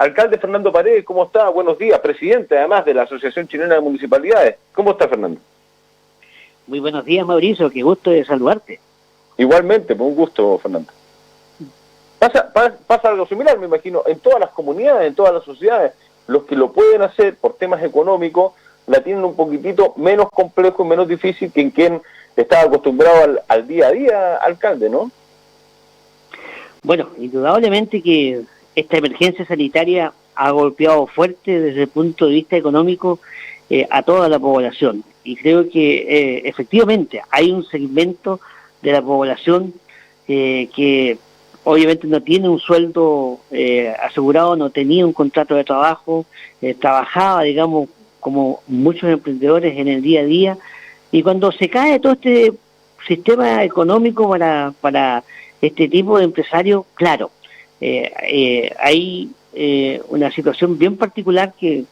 Alcalde Fernando Paredes, ¿cómo está? Buenos días, presidente además de la Asociación Chilena de Municipalidades. ¿Cómo está, Fernando? Muy buenos días, Mauricio, qué gusto de saludarte. Igualmente, pues un gusto, Fernando. Pasa algo similar, me imagino, en todas las comunidades, en todas las sociedades. Los que lo pueden hacer por temas económicos la tienen un poquitito menos complejo y menos difícil que en quien está acostumbrado al día a día, alcalde, ¿no? Bueno, indudablemente que esta emergencia sanitaria ha golpeado fuerte desde el punto de vista económico a toda la población. Y creo que efectivamente hay un segmento de la población que obviamente no tiene un sueldo asegurado, no tenía un contrato de trabajo, trabajaba, digamos, como muchos emprendedores en el día a día, y cuando se cae todo este sistema económico para este tipo de empresarios, claro, hay una situación bien particular que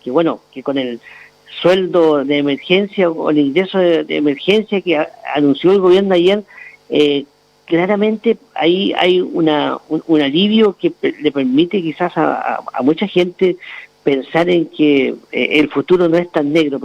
con el sueldo de emergencia o el ingreso de emergencia que anunció el gobierno ayer, claramente ahí hay un alivio que le permite quizás a mucha gente pensar en que el futuro no es tan negro,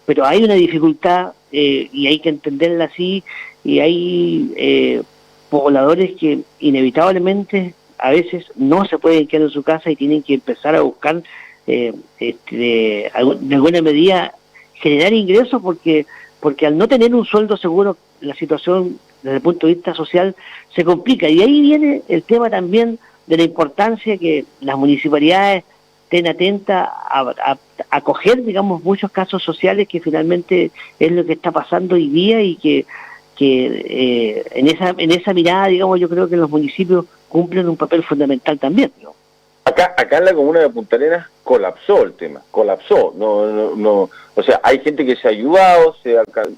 pero hay una dificultad y hay que entenderla así, y hay pobladores que inevitablemente a veces no se pueden quedar en su casa y tienen que empezar a buscar de alguna medida generar ingresos porque al no tener un sueldo seguro la situación desde el punto de vista social se complica, y ahí viene el tema también de la importancia que las municipalidades estén atentas a acoger, digamos, muchos casos sociales, que finalmente es lo que está pasando hoy día, y que en esa mirada, digamos, yo creo que los municipios cumplen un papel fundamental también, ¿no? Acá en la comuna de Punta Arenas colapsó el tema, colapsó. No, o sea, hay gente que se ha ayudado,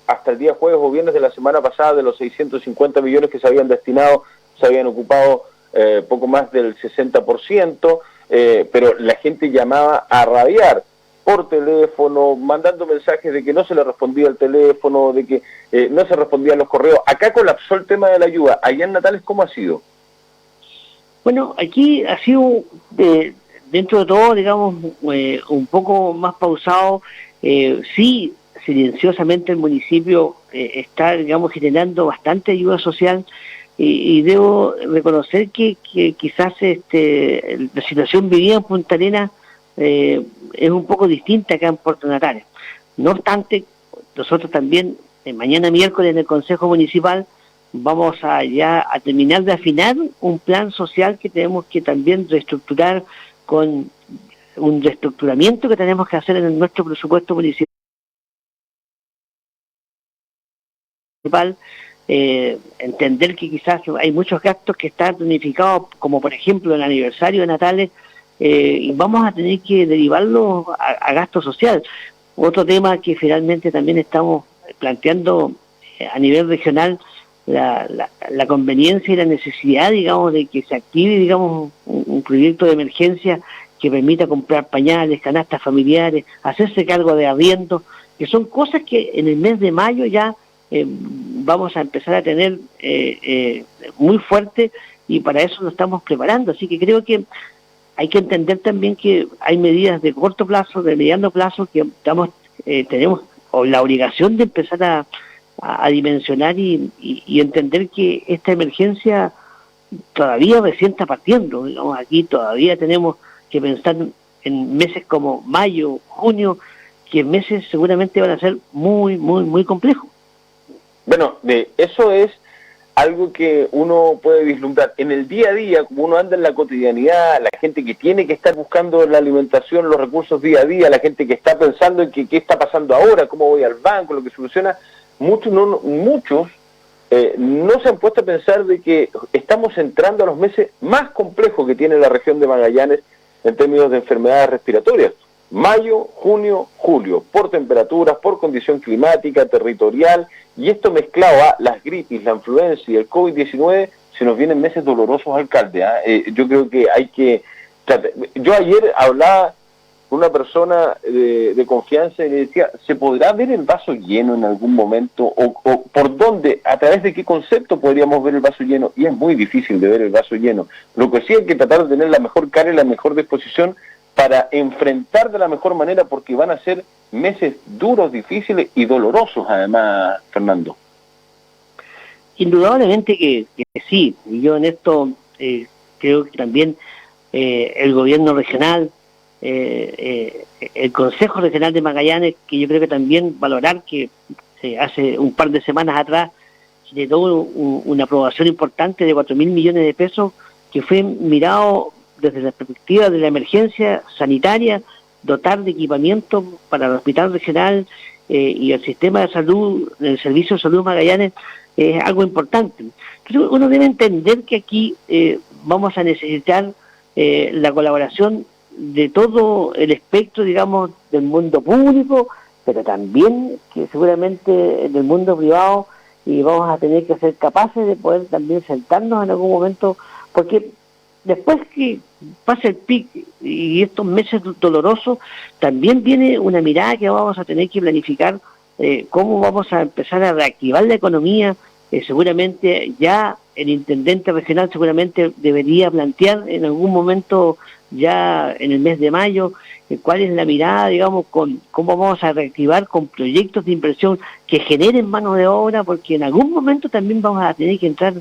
hasta el día jueves o viernes de la semana pasada, de los 650 millones que se habían destinado, se habían ocupado poco más del 60%, pero la gente llamaba a rabiar por teléfono, mandando mensajes de que no se le respondía el teléfono, de que no se respondían los correos. Acá colapsó el tema de la ayuda. Allá en Natales, ¿cómo ha sido? Bueno, aquí ha sido, dentro de todo, digamos, un poco más pausado. Sí, silenciosamente el municipio está, digamos, generando bastante ayuda social, y debo reconocer que quizás la situación vivida en Punta Arenas es un poco distinta acá en Puerto Natales. No obstante, nosotros también, mañana miércoles en el Consejo Municipal, vamos a terminar de afinar un plan social que tenemos que también reestructurar, con un reestructuramiento que tenemos que hacer en nuestro presupuesto municipal, entender que quizás hay muchos gastos que están planificados, como por ejemplo el aniversario de Natales, y vamos a tener que derivarlo a gasto social. Otro tema que finalmente también estamos planteando a nivel regional, la conveniencia y la necesidad, digamos, de que se active, digamos, un proyecto de emergencia que permita comprar pañales, canastas familiares, hacerse cargo de arriendos, que son cosas que en el mes de mayo ya vamos a empezar a tener muy fuerte, y para eso nos estamos preparando. Así que creo que hay que entender también que hay medidas de corto plazo, de mediano plazo, que tenemos la obligación de empezar a dimensionar y entender que esta emergencia todavía recién está partiendo. Digamos, aquí todavía tenemos que pensar en meses como mayo, junio, que meses seguramente van a ser muy, muy, muy complejos. Bueno, eso es algo que uno puede vislumbrar. En el día a día, como uno anda en la cotidianidad, la gente que tiene que estar buscando la alimentación, los recursos día a día, la gente que está pensando en qué está pasando ahora, cómo voy al banco, lo que soluciona, muchos no se han puesto a pensar de que estamos entrando a los meses más complejos que tiene la región de Magallanes en términos de enfermedades respiratorias. Mayo, junio, julio, por temperaturas, por condición climática, territorial, y esto mezclado a las gripes, la influenza y el COVID-19, se nos vienen meses dolorosos, alcalde. Yo creo que hay que... Yo ayer hablaba con una persona de confianza y le decía, ¿se podrá ver el vaso lleno en algún momento? ¿O por dónde, a través de qué concepto podríamos ver el vaso lleno? Y es muy difícil de ver el vaso lleno. Lo que sí hay que tratar de tener la mejor cara y la mejor disposición para enfrentar de la mejor manera, porque van a ser meses duros, difíciles y dolorosos además, Fernando? Indudablemente que sí, y yo en esto creo que también el gobierno regional, el Consejo Regional de Magallanes, que yo creo que también valorar que hace un par de semanas atrás generó una aprobación importante de 4.000 millones de pesos, que fue mirado desde la perspectiva de la emergencia sanitaria, dotar de equipamiento para el Hospital Regional y el sistema de salud, el Servicio de Salud Magallanes, es algo importante. Pero uno debe entender que aquí vamos a necesitar la colaboración de todo el espectro, digamos, del mundo público, pero también que seguramente del mundo privado, y vamos a tener que ser capaces de poder también sentarnos en algún momento, porque después que pase el pic y estos meses dolorosos, también viene una mirada que vamos a tener que planificar cómo vamos a empezar a reactivar la economía. Seguramente ya el intendente regional seguramente debería plantear en algún momento, ya en el mes de mayo, cuál es la mirada, digamos, con cómo vamos a reactivar con proyectos de inversión que generen mano de obra, porque en algún momento también vamos a tener que entrar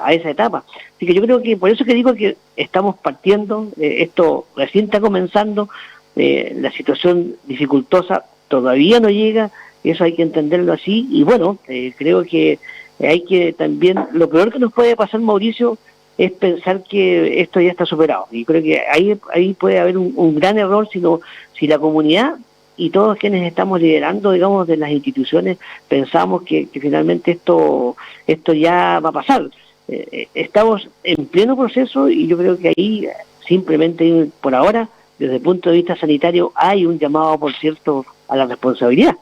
a esa etapa. Así que yo creo que por eso que digo que estamos partiendo, esto recién está comenzando, la situación dificultosa todavía no llega, eso hay que entenderlo así, y bueno, creo que hay que también, lo peor que nos puede pasar, Mauricio, es pensar que esto ya está superado. Y creo que ahí puede haber un gran error si la comunidad y todos quienes estamos liderando, digamos, de las instituciones, pensamos que finalmente esto ya va a pasar. Estamos en pleno proceso y yo creo que ahí simplemente, por ahora, desde el punto de vista sanitario, hay un llamado, por cierto, a la responsabilidad.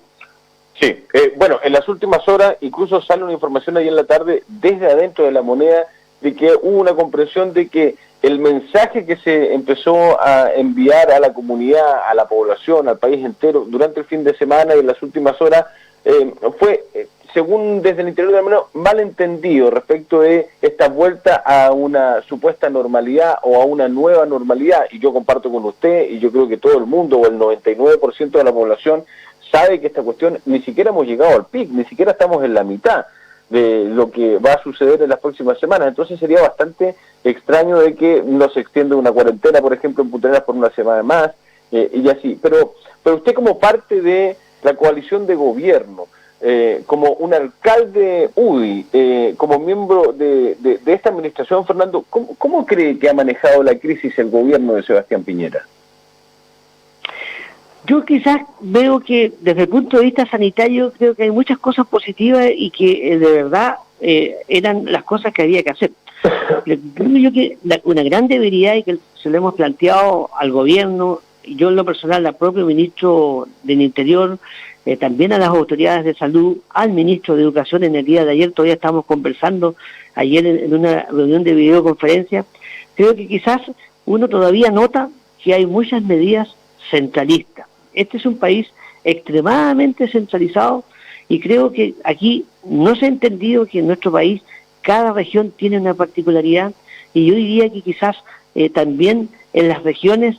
Sí, bueno, en las últimas horas incluso sale una información ahí en la tarde desde adentro de La Moneda de que hubo una comprensión de que el mensaje que se empezó a enviar a la comunidad, a la población, al país entero durante el fin de semana y en las últimas horas fue, según desde el interior de La Moneda, malentendido respecto de esta vuelta a una supuesta normalidad o a una nueva normalidad. Y yo comparto con usted, y yo creo que todo el mundo, o el 99% de la población, sabe que esta cuestión, ni siquiera hemos llegado al pic, ni siquiera estamos en la mitad de lo que va a suceder en las próximas semanas. Entonces sería bastante extraño de que no se extienda una cuarentena, por ejemplo, en Punta Arenas por una semana más, y así. Pero usted, como parte de la coalición de gobierno, como un alcalde UDI, como miembro de esta administración, Fernando, ¿cómo cree que ha manejado la crisis el gobierno de Sebastián Piñera? Yo quizás veo que desde el punto de vista sanitario creo que hay muchas cosas positivas y que de verdad eran las cosas que había que hacer. Creo yo que una gran debilidad, y que se lo hemos planteado al gobierno, yo en lo personal, al propio ministro del Interior, también a las autoridades de salud, al ministro de Educación, en el día de ayer todavía estábamos conversando, ayer en una reunión de videoconferencia, creo que quizás uno todavía nota que hay muchas medidas centralistas. Este es un país extremadamente centralizado y creo que aquí no se ha entendido que en nuestro país cada región tiene una particularidad, y yo diría que quizás también en las regiones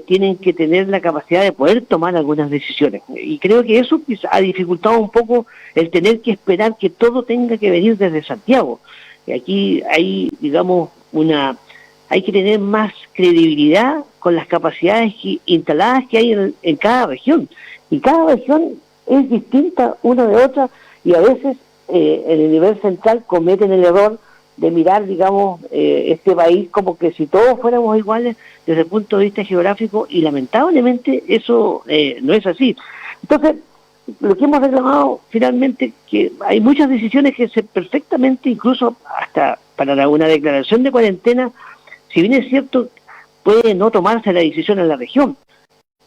tienen que tener la capacidad de poder tomar algunas decisiones, y creo que eso ha dificultado un poco el tener que esperar que todo tenga que venir desde Santiago. Aquí hay, digamos, hay que tener más credibilidad con las capacidades instaladas que hay en cada región. Y cada región es distinta una de otra, y a veces en el nivel central cometen el error de mirar, digamos, este país como que si todos fuéramos iguales desde el punto de vista geográfico, y lamentablemente eso no es así. Entonces, lo que hemos reclamado finalmente, que hay muchas decisiones que se perfectamente, incluso hasta para una declaración de cuarentena, si bien es cierto, puede no tomarse la decisión en la región,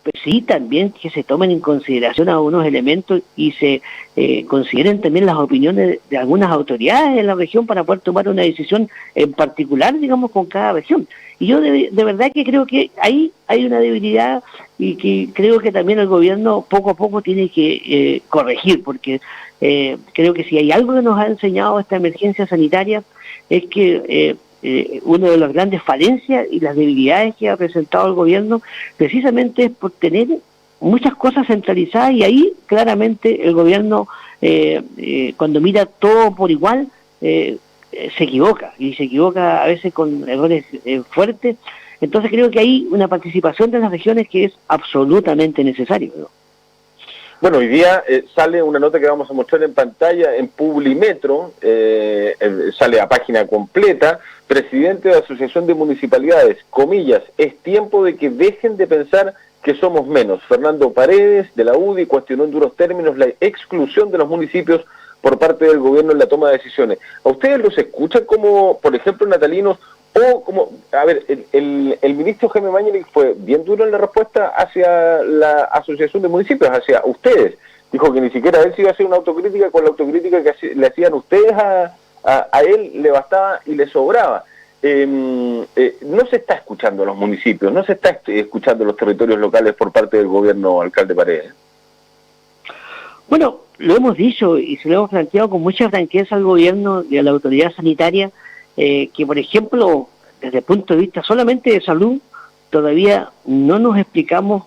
pero sí también que se tomen en consideración algunos elementos y se consideren también las opiniones de algunas autoridades en la región para poder tomar una decisión en particular, digamos, con cada región. Y yo de verdad que creo que ahí hay una debilidad, y que creo que también el gobierno poco a poco tiene que corregir, porque creo que si hay algo que nos ha enseñado esta emergencia sanitaria es que una de las grandes falencias y las debilidades que ha presentado el gobierno precisamente es por tener muchas cosas centralizadas, y ahí claramente el gobierno cuando mira todo por igual se equivoca, y se equivoca a veces con errores fuertes. Entonces creo que hay una participación de las regiones que es absolutamente necesario, ¿no? Bueno, hoy día sale una nota que vamos a mostrar en pantalla en Publimetro, sale a página completa: presidente de la Asociación de Municipalidades, comillas, es tiempo de que dejen de pensar que somos menos. Fernando Paredes, de la UDI, cuestionó en duros términos la exclusión de los municipios por parte del gobierno en la toma de decisiones. ¿A ustedes los escuchan como, por ejemplo, natalinos? O como, a ver, el ministro Jaime Mañalich fue bien duro en la respuesta hacia la Asociación de Municipios, hacia ustedes. Dijo que ni siquiera él se iba a hacer una autocrítica, con la autocrítica que le hacían ustedes a él le bastaba y le sobraba. No se está escuchando a los municipios, no se está escuchando a los territorios locales por parte del gobierno, alcalde Paredes. Bueno, lo hemos dicho y se lo hemos planteado con mucha franqueza al gobierno y a la autoridad sanitaria, que por ejemplo, desde el punto de vista solamente de salud, todavía no nos explicamos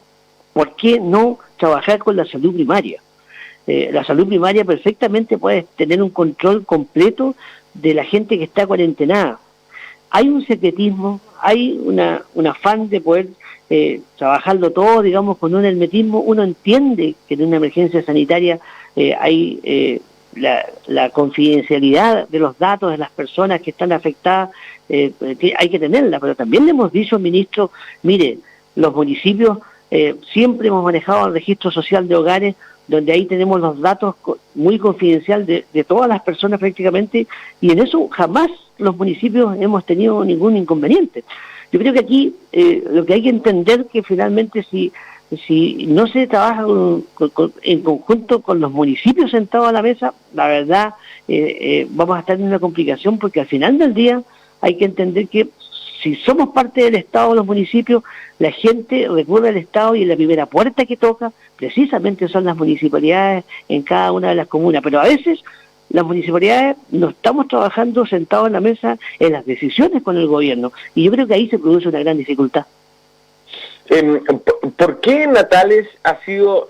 por qué no trabajar con la salud primaria. La salud primaria perfectamente puede tener un control completo de la gente que está cuarentenada. Hay un secretismo, hay un afán de poder trabajarlo todo, digamos, con un hermetismo. Uno entiende que en una emergencia sanitaria hay la confidencialidad de los datos de las personas que están afectadas, hay que tenerla, pero también le hemos dicho al ministro, mire, los municipios siempre hemos manejado el registro social de hogares, donde ahí tenemos los datos muy confidenciales de todas las personas prácticamente, y en eso jamás los municipios hemos tenido ningún inconveniente. Yo creo que aquí lo que hay que entender que finalmente si no se trabaja en conjunto con los municipios sentados a la mesa, la verdad vamos a estar en una complicación, porque al final del día hay que entender que si somos parte del Estado, los municipios, la gente recurre al Estado y la primera puerta que toca precisamente son las municipalidades en cada una de las comunas, pero a veces las municipalidades no estamos trabajando sentados en la mesa en las decisiones con el gobierno, y yo creo que ahí se produce una gran dificultad. ¿Por qué Natales ha sido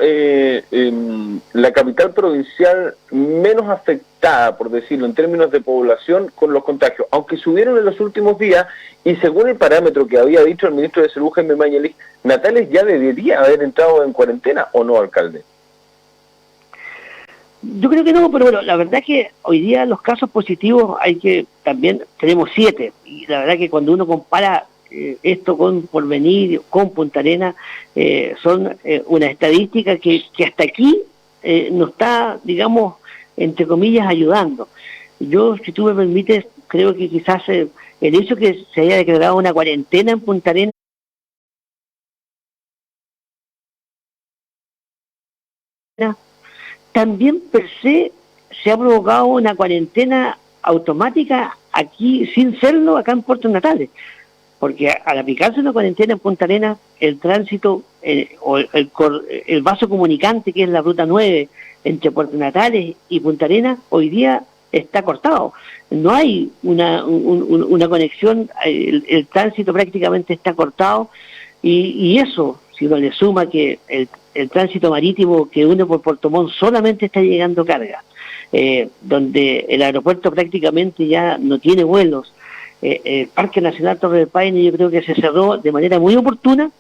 la capital provincial menos afectada, por decirlo, en términos de población con los contagios? Aunque subieron en los últimos días, y según el parámetro que había dicho el ministro de Salud, Jaime Mañalich, Natales ya debería haber entrado en cuarentena, ¿o no, alcalde? Yo creo que no, pero bueno, la verdad que hoy día los casos positivos también tenemos 7, y la verdad que cuando uno compara esto con Porvenir, con Punta Arenas, son una estadística que hasta aquí nos está, digamos, entre comillas, ayudando. Yo, si tú me permites, creo que quizás el hecho que se haya declarado una cuarentena en Punta Arenas también per se ha provocado una cuarentena automática aquí, sin serlo, acá en Puerto Natales. Porque al aplicarse una cuarentena en Punta Arenas, el tránsito o el vaso comunicante, que es la ruta 9 entre Puerto Natales y Punta Arenas, hoy día está cortado. No hay una conexión, el tránsito prácticamente está cortado, y eso, si uno le suma que el tránsito marítimo que une por Puerto Montt solamente está llegando carga, donde el aeropuerto prácticamente ya no tiene vuelos, el Parque Nacional Torres del Paine yo creo que se cerró de manera muy oportuna.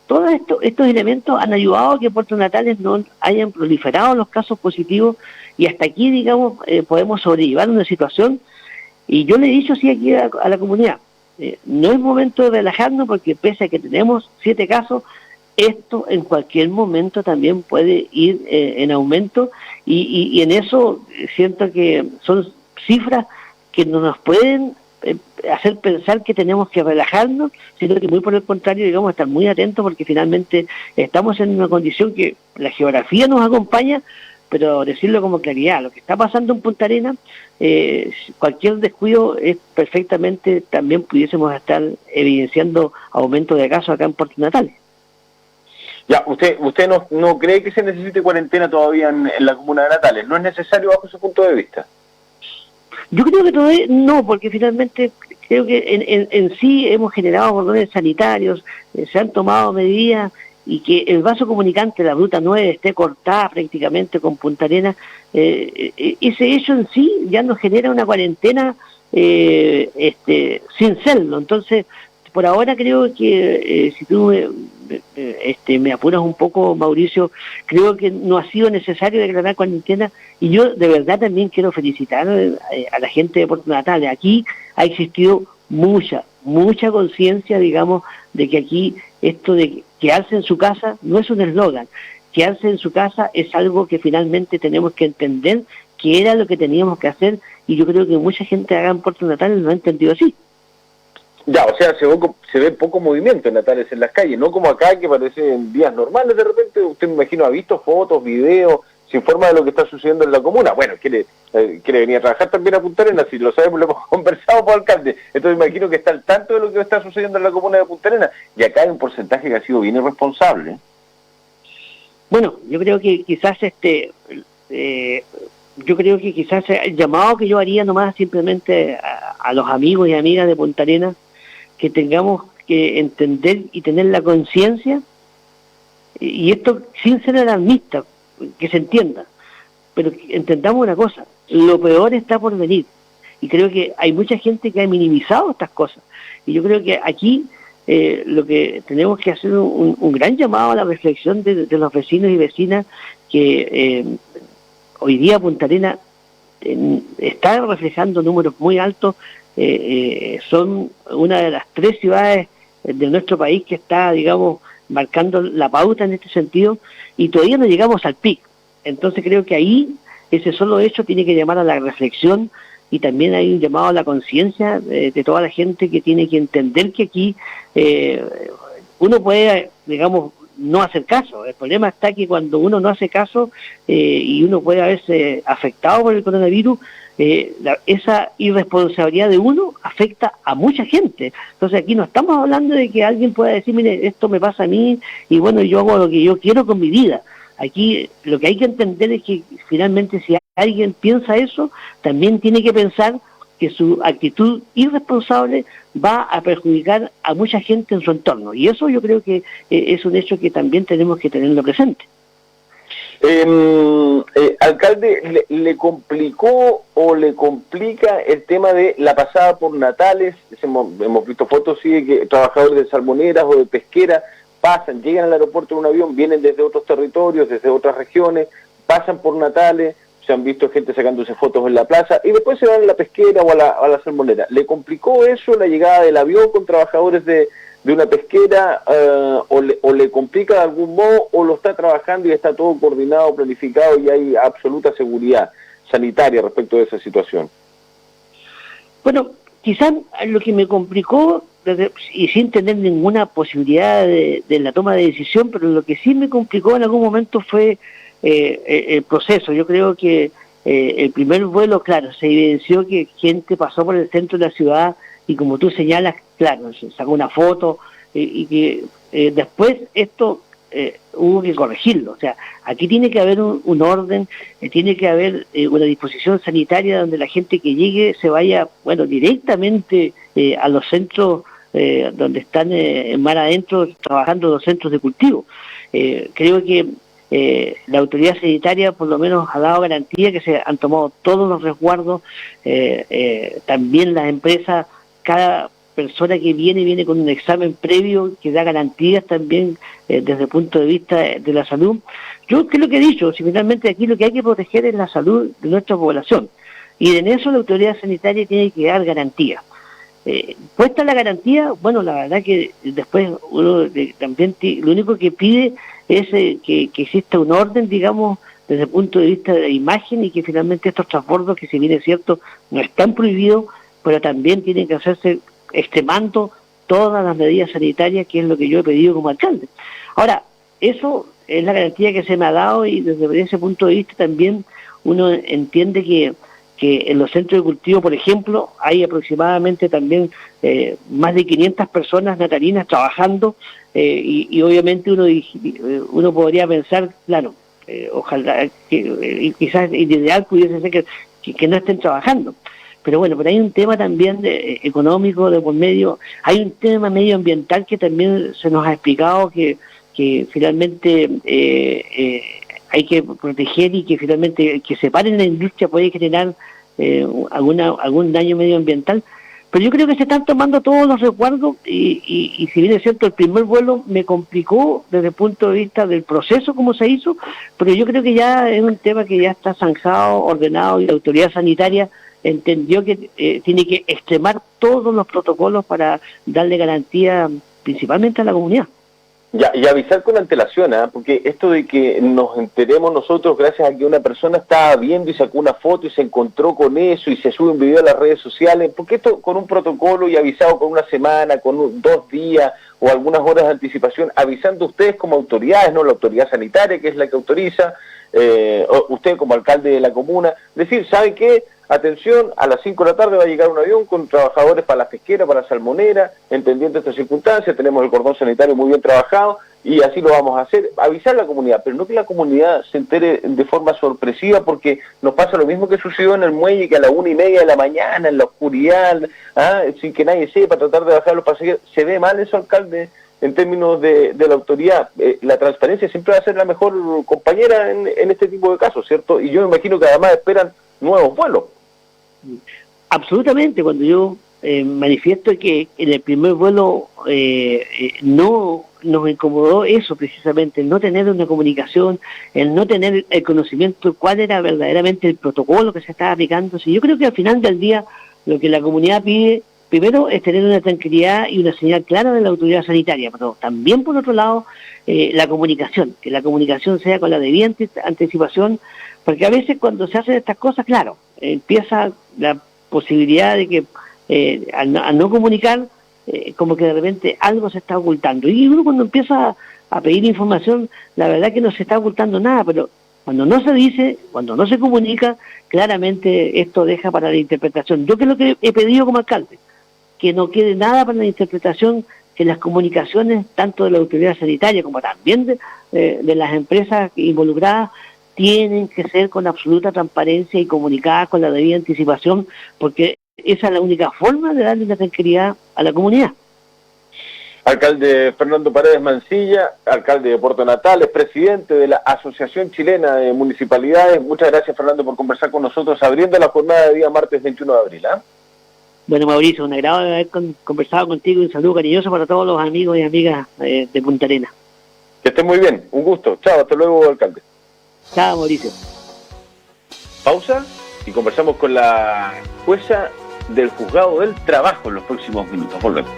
Todos estos elementos han ayudado a que Puerto Natales no hayan proliferado los casos positivos, y hasta aquí, digamos, podemos sobrellevar una situación. Y yo le he dicho así aquí a la comunidad, no es momento de relajarnos, porque pese a que tenemos 7 casos, esto en cualquier momento también puede ir en aumento, y en eso siento que son cifras que no nos pueden hacer pensar que tenemos que relajarnos, sino que muy por el contrario, digamos, estar muy atentos, porque finalmente estamos en una condición que la geografía nos acompaña, pero decirlo como claridad, lo que está pasando en Punta Arenas, cualquier descuido es perfectamente, también pudiésemos estar evidenciando aumento de casos acá en Puerto Natales. Ya, usted no cree que se necesite cuarentena todavía en la comuna de Natales, ¿no es necesario bajo su punto de vista? Yo creo que todavía no, porque finalmente creo que en sí hemos generado cordones sanitarios, se han tomado medidas y que el vaso comunicante, la ruta 9, esté cortada prácticamente con Punta Arenas, ese hecho en sí ya nos genera una cuarentena sin serlo. Entonces, por ahora creo que si tú me apuras un poco, Mauricio, creo que no ha sido necesario declarar cuarentena, y yo de verdad también quiero felicitar a la gente de Puerto Natales. Aquí ha existido mucha conciencia, digamos, de que aquí esto de quedarse en su casa no es un eslogan. Quedarse en su casa es algo que finalmente tenemos que entender que era lo que teníamos que hacer, y yo creo que mucha gente acá en Puerto Natales lo ha entendido así. Ya, o sea, se ve poco movimiento en Natales en las calles, no como acá, que parece en días normales. De repente usted, me imagino, ha visto fotos, videos, se informa de lo que está sucediendo en la comuna. Bueno, quiere venir a trabajar también a Punta Arenas, si lo sabemos, lo hemos conversado con el alcalde. Entonces me imagino que está al tanto de lo que está sucediendo en la comuna de Punta Arenas, y acá hay un porcentaje que ha sido bien irresponsable. Bueno, yo creo que quizás el llamado que yo haría nomás simplemente a los amigos y amigas de Punta Arenas, que tengamos que entender y tener la conciencia, y esto sin ser alarmista, que se entienda, pero entendamos una cosa: lo peor está por venir, y creo que hay mucha gente que ha minimizado estas cosas, y yo creo que aquí lo que tenemos que hacer un gran llamado a la reflexión de los vecinos y vecinas, que hoy día Punta Arenas está reflejando números muy altos. Son una de las 3 ciudades de nuestro país que está, digamos, marcando la pauta en este sentido, y todavía no llegamos al pic. Entonces creo que ahí ese solo hecho tiene que llamar a la reflexión, y también hay un llamado a la conciencia de toda la gente, que tiene que entender que aquí uno puede, digamos, no hacer caso. El problema está que cuando uno no hace caso y uno puede haberse afectado por el coronavirus, esa irresponsabilidad de uno afecta a mucha gente. Entonces aquí no estamos hablando de que alguien pueda decir, mire, esto me pasa a mí y bueno, yo hago lo que yo quiero con mi vida. Aquí lo que hay que entender es que finalmente, si alguien piensa eso, también tiene que pensar que su actitud irresponsable va a perjudicar a mucha gente en su entorno, y eso yo creo que es un hecho que también tenemos que tenerlo presente. Alcalde, ¿le complicó o le complica el tema de la pasada por Natales? Hemos visto fotos, sí, de que trabajadores de salmoneras o de pesqueras pasan, llegan al aeropuerto en un avión, vienen desde otros territorios, desde otras regiones, pasan por Natales, se han visto gente sacándose fotos en la plaza y después se van a la pesquera o a la salmonera. ¿Le complicó eso la llegada del avión con trabajadores de una pesquera o le complica de algún modo, o lo está trabajando y está todo coordinado, planificado y hay absoluta seguridad sanitaria respecto de esa situación? Bueno, quizás lo que me complicó, y sin tener ninguna posibilidad de la toma de decisión, pero lo que sí me complicó en algún momento fue el proceso. Yo creo que el primer vuelo, claro, se evidenció que gente pasó por el centro de la ciudad y, como tú señalas, claro, se sacó una foto y que después esto hubo que corregirlo. O sea, aquí tiene que haber un orden, tiene que haber una disposición sanitaria donde la gente que llegue se vaya, bueno, directamente a los centros donde están en mar adentro trabajando los centros de cultivo. Creo que la autoridad sanitaria por lo menos ha dado garantía que se han tomado todos los resguardos. También las empresas, cada persona que viene con un examen previo que da garantías también desde el punto de vista de la salud. Yo creo que he dicho, si finalmente aquí lo que hay que proteger es la salud de nuestra población, y en eso la autoridad sanitaria tiene que dar garantías. Puesta la garantía, bueno, la verdad que después uno también lo único que pide es que exista un orden, digamos, desde el punto de vista de la imagen, y que finalmente estos transbordos, que si bien es cierto no están prohibidos, pero también tienen que hacerse extremando todas las medidas sanitarias, que es lo que yo he pedido como alcalde. Ahora, eso es la garantía que se me ha dado, y desde ese punto de vista también uno entiende que en los centros de cultivo, por ejemplo, hay aproximadamente también más de 500 personas natalinas trabajando, y obviamente uno podría pensar, claro, ojalá, quizás el ideal pudiese ser que que no estén trabajando. Pero bueno, pero hay un tema también económico de por medio, hay un tema medioambiental que también se nos ha explicado que finalmente hay que proteger y que finalmente que se pare la industria puede generar algún daño medioambiental. Pero yo creo que se están tomando todos los resguardos y si bien es cierto, el primer vuelo me complicó desde el punto de vista del proceso, como se hizo, pero yo creo que ya es un tema que ya está zanjado, ordenado, y la autoridad sanitaria entendió que tiene que extremar todos los protocolos para darle garantía principalmente a la comunidad. Ya, y avisar con antelación, porque esto de que nos enteremos nosotros gracias a que una persona estaba viendo y sacó una foto y se encontró con eso y se sube un video a las redes sociales, porque esto con un protocolo y avisado con una semana, con 2 días o algunas horas de anticipación, avisando ustedes como autoridades, no la autoridad sanitaria que es la que autoriza, usted como alcalde de la comuna, decir, ¿sabe qué? Atención, a las 5 de la tarde va a llegar un avión con trabajadores para la pesquera, para la salmonera, entendiendo estas circunstancias, tenemos el cordón sanitario muy bien trabajado y así lo vamos a hacer, avisar a la comunidad, pero no que la comunidad se entere de forma sorpresiva, porque nos pasa lo mismo que sucedió en el muelle, que a las 1:30 de la mañana, en la oscuridad, sin que nadie sepa, tratar de bajar los pasajeros. Se ve mal eso, alcalde, en términos de la autoridad. La transparencia siempre va a ser la mejor compañera en este tipo de casos, ¿cierto? Y yo me imagino que además esperan nuevos vuelos. Absolutamente, cuando yo manifiesto que en el primer vuelo no nos incomodó eso precisamente, el no tener una comunicación, el no tener el conocimiento de cuál era verdaderamente el protocolo que se estaba aplicando. Yo creo que al final del día lo que la comunidad pide primero es tener una tranquilidad y una señal clara de la autoridad sanitaria, pero también por otro lado la comunicación, que la comunicación sea con la debida anticipación, porque a veces cuando se hacen estas cosas, claro, empieza la posibilidad de que al no comunicar, como que de repente algo se está ocultando. Y uno cuando empieza a pedir información, la verdad que no se está ocultando nada, pero cuando no se dice, cuando no se comunica, claramente esto deja para la interpretación. Yo que es lo que he pedido como alcalde, que no quede nada para la interpretación, que las comunicaciones, tanto de la autoridad sanitaria como también de las empresas involucradas, tienen que ser con absoluta transparencia y comunicadas con la debida anticipación, porque esa es la única forma de darle la tranquilidad a la comunidad. Alcalde Fernando Paredes Mancilla, alcalde de Puerto Natales, presidente de la Asociación Chilena de Municipalidades. Muchas gracias, Fernando, por conversar con nosotros, abriendo la jornada de día martes 21 de abril. Bueno, Mauricio, un agrado de haber conversado contigo y un saludo cariñoso para todos los amigos y amigas de Punta Arenas. Que esté muy bien, un gusto. Chao, hasta luego, alcalde. Chao, Mauricio. Pausa y conversamos con la jueza del Juzgado del Trabajo en los próximos minutos. Volvemos.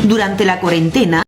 Durante la cuarentena,